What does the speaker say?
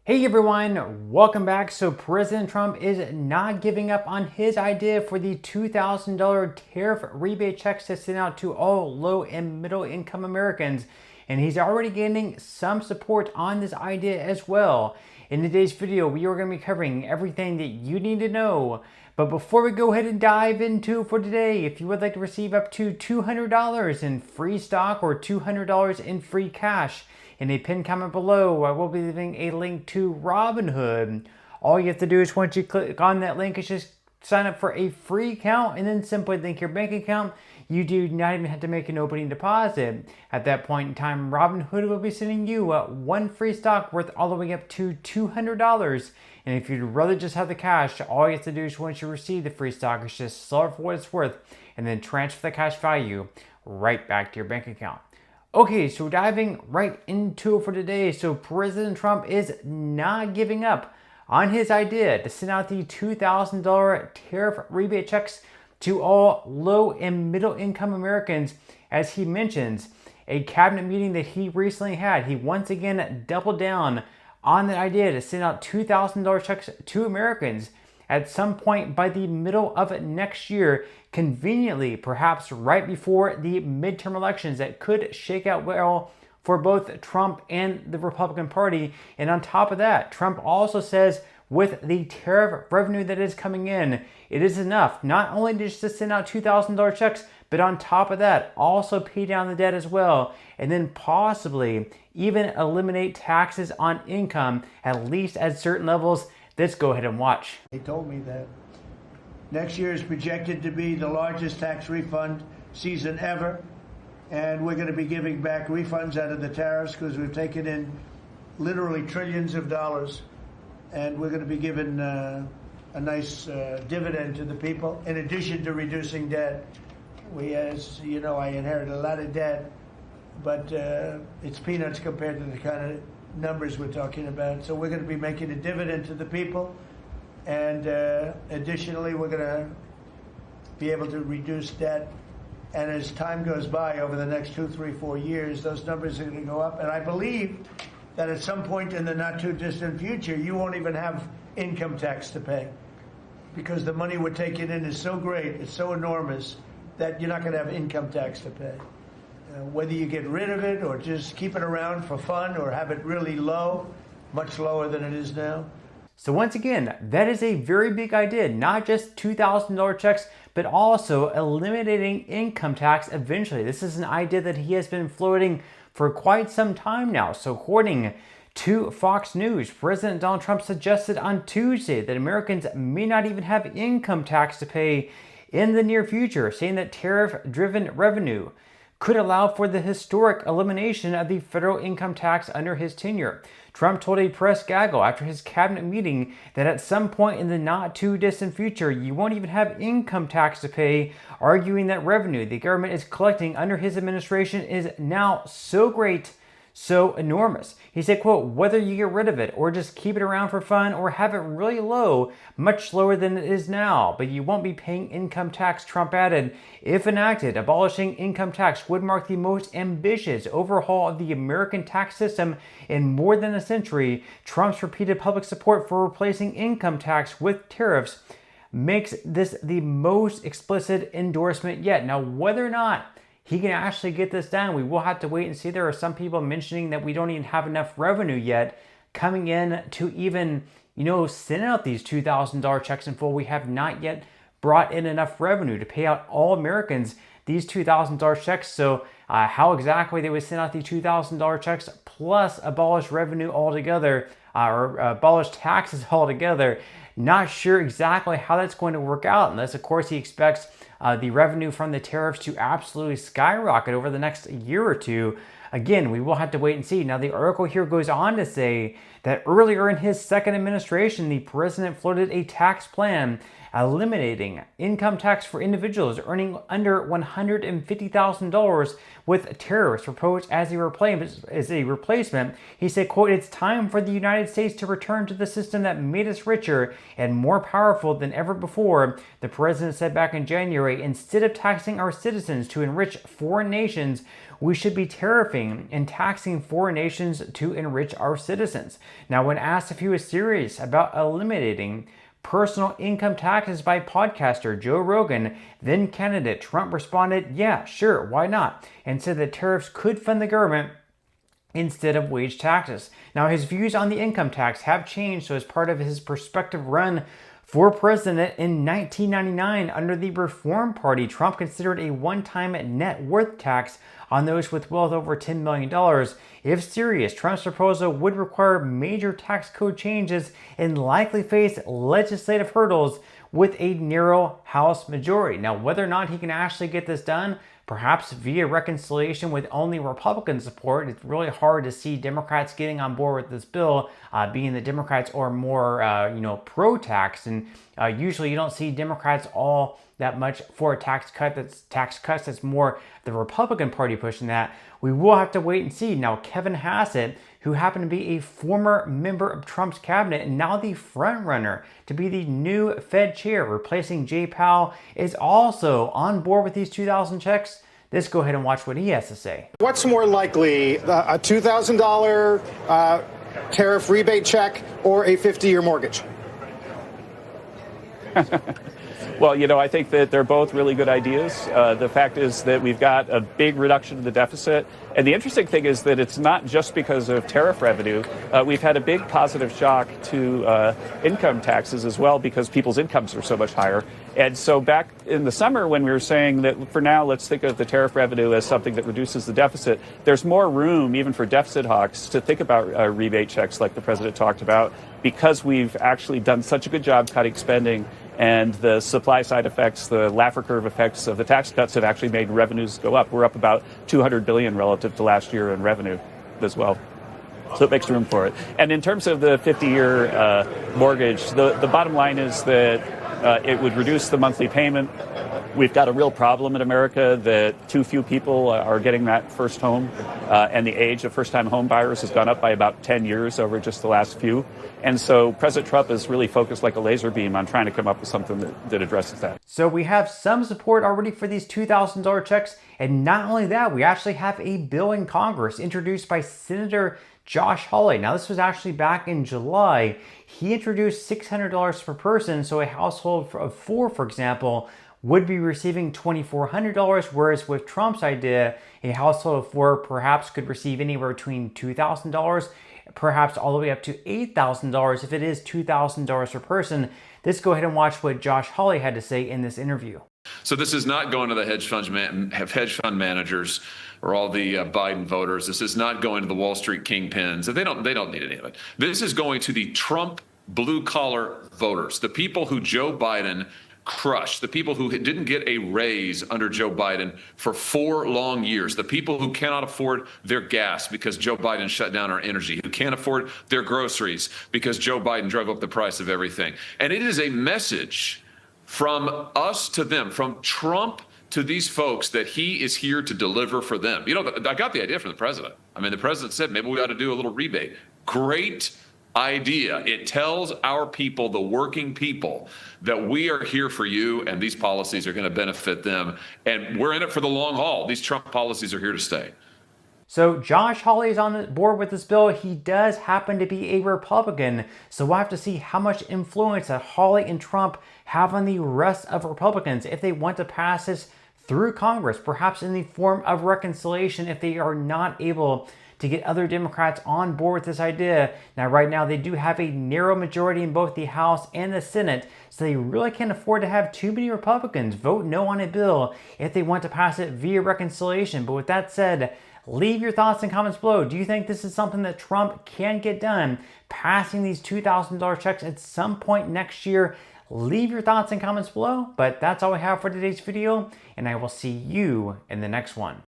Hey everyone, welcome back. So President Trump is not giving up on his idea for the $2,000 tariff rebate checks to send out to all low and middle income Americans. And he's already gaining some support on this idea as well. In today's video, we are going to be covering everything that you need to know. But before we go ahead and dive into for today, if you would like to receive up to $200 in free stock or $200 in free cash, in a pinned comment below, I will be leaving a link to Robinhood. All you have to do is once you click on that link, is just sign up for a free account and then simply link your bank account. You do not even have to make an opening deposit. At that point in time, Robinhood will be sending you one free stock worth all the way up to $200. And if you'd rather just have the cash, all you have to do is once you receive the free stock, is just sell it for what it's worth and then transfer the cash value right back to your bank account. Okay, so diving right into it for today. So President Trump is not giving up on his idea to send out the $2,000 tariff rebate checks to all low and middle income Americans. As he mentions, a cabinet meeting that he recently had, he once again doubled down on the idea to send out $2,000 checks to Americans at some point by the middle of next year, conveniently, perhaps right before the midterm elections that could shake out well for both Trump and the Republican Party. And on top of that, Trump also says with the tariff revenue that is coming in, it is enough not only just to send out $2,000 checks, but on top of that, also pay down the debt as well, and then possibly even eliminate taxes on income, at least at certain levels. Let's go ahead and watch. They told me that next year is projected to be the largest tax refund season ever, and we're going to be giving back refunds out of the tariffs because we've taken in literally trillions of dollars, and we're going to be giving a nice dividend to the people in addition to reducing debt. As you know, I inherited a lot of debt, but it's peanuts compared to the kind of numbers we're talking about. So we're going to be making a dividend to the people, and additionally we're going to be able to reduce debt, and as time goes by over the next 2, 3, 4 years, those numbers are going to go up. And I believe that at some point in the not too distant future, you won't even have income tax to pay, because the money we're taking in is so great, it's so enormous, that you're not going to have income tax to pay. Whether you get rid of it or just keep it around for fun or have it really low, much lower than it is now. So once again, that is a very big idea, not just $2,000 checks, but also eliminating income tax eventually. This is an idea that he has been floating for quite some time now. So according to Fox News, President Donald Trump suggested on Tuesday that Americans may not even have income tax to pay in the near future, saying that tariff-driven revenue could allow for the historic elimination of the federal income tax under his tenure. Trump told a press gaggle after his cabinet meeting that at some point in the not too distant future, you won't even have income tax to pay, arguing that revenue the government is collecting under his administration is now so great, so enormous. He said, quote, whether you get rid of it or just keep it around for fun or have it really low, much lower than it is now, but you won't be paying income tax, Trump added. If enacted, abolishing income tax would mark the most ambitious overhaul of the American tax system in more than a century. Trump's repeated public support for replacing income tax with tariffs makes this the most explicit endorsement yet. Now, whether or not he can actually get this done, we will have to wait and see. There are some people mentioning that we don't even have enough revenue yet coming in to even, send out these $2,000 checks in full. We have not yet brought in enough revenue to pay out all Americans these $2,000 checks. So how exactly they would send out the $2,000 checks plus abolish revenue altogether, or abolish taxes altogether, not sure exactly how that's going to work out, unless, of course, he expects the revenue from the tariffs to absolutely skyrocket over the next year or two. Again, we will have to wait and see. Now, the article here goes on to say that earlier in his second administration, the president floated a tax plan eliminating income tax for individuals earning under $150,000 with tariffs proposed as a replacement. He said, quote, it's time for the United States to return to the system that made us richer and more powerful than ever before. The president said back in January, instead of taxing our citizens to enrich foreign nations, we should be tariffing and taxing foreign nations to enrich our citizens. Now, when asked if he was serious about eliminating personal income taxes by podcaster Joe Rogan, then candidate Trump responded, yeah, sure, why not? And said that tariffs could fund the government instead of wage taxes. Now, his views on the income tax have changed, so as part of his prospective run for president in 1999 under the Reform Party, Trump considered a one-time net worth tax on those with wealth over $10 million. If serious, Trump's proposal would require major tax code changes and likely face legislative hurdles with a narrow House majority. Now, whether or not he can actually get this done, perhaps via reconciliation with only Republican support, it's really hard to see Democrats getting on board with this bill, being the Democrats are more, pro-tax, and usually you don't see Democrats all that much for a tax cuts. That's more the Republican Party pushing that. We will have to wait and see. Now, Kevin Hassett, who happened to be a former member of Trump's cabinet and now the front runner to be the new Fed chair, replacing Jay Powell, is also on board with these 2,000 checks. Let's go ahead and watch what he has to say. What's more likely, a $2,000 tariff rebate check or a 50-year mortgage? Well, I think that they're both really good ideas. The fact is that we've got a big reduction in the deficit. And the interesting thing is that it's not just because of tariff revenue. We've had a big positive shock to income taxes as well because people's incomes are so much higher. And so back in the summer when we were saying that for now, let's think of the tariff revenue as something that reduces the deficit, there's more room even for deficit hawks to think about rebate checks like the president talked about because we've actually done such a good job cutting spending. And the supply side effects, the Laffer curve effects of the tax cuts have actually made revenues go up. We're up about $200 billion relative to last year in revenue as well. So it makes room for it. And in terms of the 50-year mortgage, the bottom line is that it would reduce the monthly payment. We've got a real problem in America that too few people are getting that first home, and the age of first-time home buyers has gone up by about 10 years over just the last few. And so President Trump is really focused like a laser beam on trying to come up with something that addresses that. So we have some support already for these $2,000 checks. And not only that, we actually have a bill in Congress introduced by Senator Josh Hawley. Now, this was actually back in July. He introduced $600 per person. So a household of four, for example, would be receiving $2,400, whereas with Trump's idea, a household of four perhaps could receive anywhere between $2,000, perhaps all the way up to $8,000 if it is $2,000 per person. Let's go ahead and watch what Josh Hawley had to say in this interview. So this is not going to the hedge fund managers or all the Biden voters. This is not going to the Wall Street kingpins. They don't need any of it. This is going to the Trump blue collar voters, the people who Joe Biden crushed, the people who didn't get a raise under Joe Biden for 4 long years, the people who cannot afford their gas because Joe Biden shut down our energy, who can't afford their groceries because Joe Biden drove up the price of everything. And it is a message from us to them, from Trump to these folks, that he is here to deliver for them. I got the idea from the president. I mean, the president said maybe we ought to do a little rebate. Great idea. It tells our people, the working people, that we are here for you and these policies are going to benefit them. And we're in it for the long haul. These Trump policies are here to stay. So Josh Hawley is on the board with this bill. He does happen to be a Republican, so we'll have to see how much influence that Hawley and Trump have on the rest of Republicans if they want to pass this through Congress, perhaps in the form of reconciliation if they are not able to get other Democrats on board with this idea. Now, right now, they do have a narrow majority in both the House and the Senate, so they really can't afford to have too many Republicans vote no on a bill if they want to pass it via reconciliation. But with that said, leave your thoughts and comments below. Do you think this is something that Trump can get done, passing these $2,000 checks at some point next year? Leave your thoughts and comments below. But that's all we have for today's video, and I will see you in the next one.